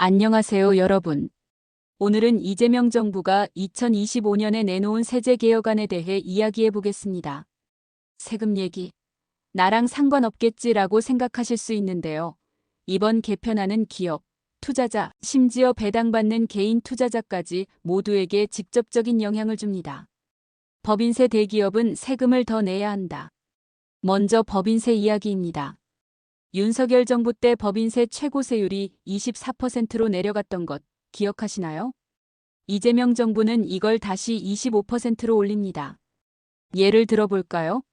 안녕하세요, 여러분. 오늘은 이재명 정부가 2025년에 내놓은 세제 개혁안에 대해 이야기해 보겠습니다. 세금 얘기. 나랑 상관없겠지라고 생각하실 수 있는데요. 이번 개편안은 기업, 투자자, 심지어 배당받는 개인 투자자까지 모두에게 직접적인 영향을 줍니다. 법인세 대기업은 세금을 더 내야 한다. 먼저 법인세 이야기입니다. 윤석열 정부 때 법인세 최고세율이 24%로 내려갔던 것 기억하시나요? 이재명 정부는 이걸 다시 25%로 올립니다. 예를 들어볼까요?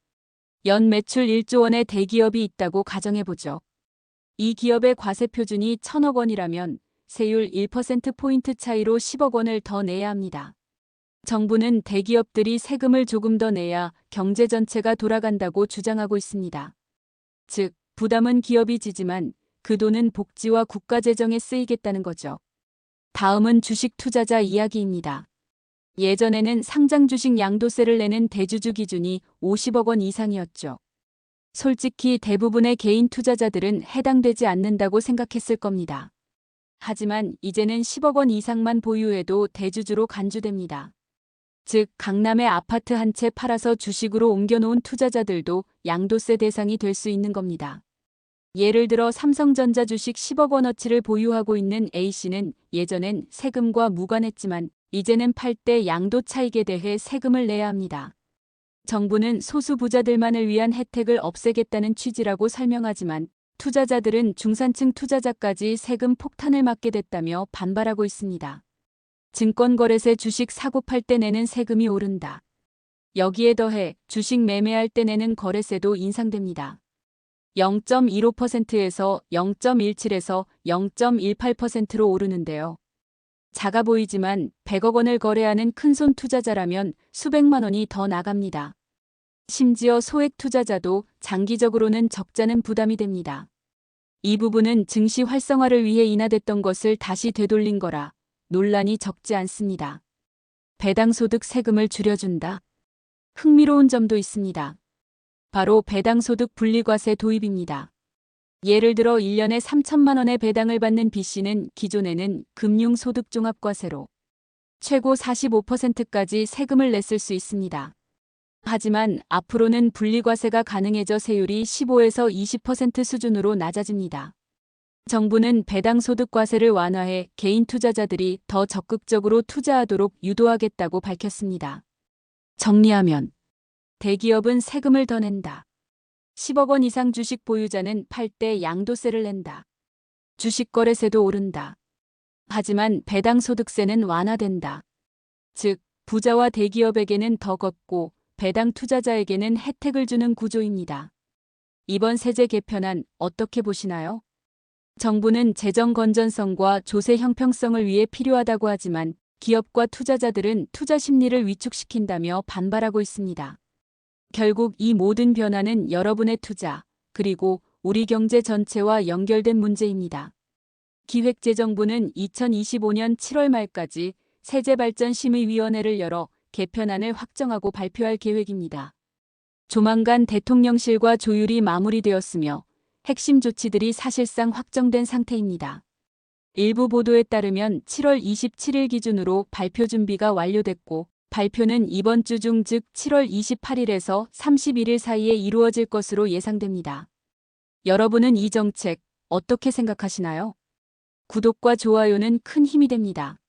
연 매출 1조 원의 대기업이 있다고 가정해보죠. 이 기업의 과세 표준이 1,000억 원이라면 세율 1%포인트 차이로 10억 원을 더 내야 합니다. 정부는 대기업들이 세금을 조금 더 내야 경제 전체가 돌아간다고 주장하고 있습니다. 즉, 부담은 기업이 지지만 그 돈은 복지와 국가 재정에 쓰이겠다는 거죠. 다음은 주식 투자자 이야기입니다. 예전에는 상장 주식 양도세를 내는 대주주 기준이 50억 원 이상이었죠. 솔직히 대부분의 개인 투자자들은 해당되지 않는다고 생각했을 겁니다. 하지만 이제는 10억 원 이상만 보유해도 대주주로 간주됩니다. 즉, 강남의 아파트 한 채 팔아서 주식으로 옮겨놓은 투자자들도 양도세 대상이 될 수 있는 겁니다. 예를 들어 삼성전자 주식 10억 원어치를 보유하고 있는 A씨는 예전엔 세금과 무관했지만 이제는 팔 때 양도 차익에 대해 세금을 내야 합니다. 정부는 소수 부자들만을 위한 혜택을 없애겠다는 취지라고 설명하지만 투자자들은 중산층 투자자까지 세금 폭탄을 맞게 됐다며 반발하고 있습니다. 증권거래세 주식 사고 팔 때 내는 세금이 오른다. 여기에 더해 주식 매매할 때 내는 거래세도 인상됩니다. 0.15%에서 0.17에서 0.18%로 오르는데요. 작아 보이지만 100억 원을 거래하는 큰손 투자자라면 수백만 원이 더 나갑니다. 심지어 소액 투자자도 장기적으로는 적자는 부담이 됩니다. 이 부분은 증시 활성화를 위해 인하됐던 것을 다시 되돌린 거라 논란이 적지 않습니다. 배당소득 세금을 줄여준다. 흥미로운 점도 있습니다. 바로 배당소득 분리과세 도입입니다. 예를 들어 1년에 3천만 원의 배당을 받는 B씨는 기존에는 금융소득종합과세로 최고 45%까지 세금을 냈을 수 있습니다. 하지만 앞으로는 분리과세가 가능해져 세율이 15에서 20% 수준으로 낮아집니다. 정부는 배당소득과세를 완화해 개인 투자자들이 더 적극적으로 투자하도록 유도하겠다고 밝혔습니다. 정리하면 대기업은 세금을 더 낸다. 10억 원 이상 주식 보유자는 팔 때 양도세를 낸다. 주식 거래세도 오른다. 하지만 배당소득세는 완화된다. 즉, 부자와 대기업에게는 더 걷고 배당 투자자에게는 혜택을 주는 구조입니다. 이번 세제 개편안 어떻게 보시나요? 정부는 재정 건전성과 조세 형평성을 위해 필요하다고 하지만 기업과 투자자들은 투자 심리를 위축시킨다며 반발하고 있습니다. 결국 이 모든 변화는 여러분의 투자, 그리고 우리 경제 전체와 연결된 문제입니다. 기획재정부는 2025년 7월 말까지 세제발전심의위원회를 열어 개편안을 확정하고 발표할 계획입니다. 조만간 대통령실과 조율이 마무리되었으며 핵심 조치들이 사실상 확정된 상태입니다. 일부 보도에 따르면 7월 27일 기준으로 발표 준비가 완료됐고 발표는 이번 주 중 즉 7월 28일에서 31일 사이에 이루어질 것으로 예상됩니다. 여러분은 이 정책 어떻게 생각하시나요? 구독과 좋아요는 큰 힘이 됩니다.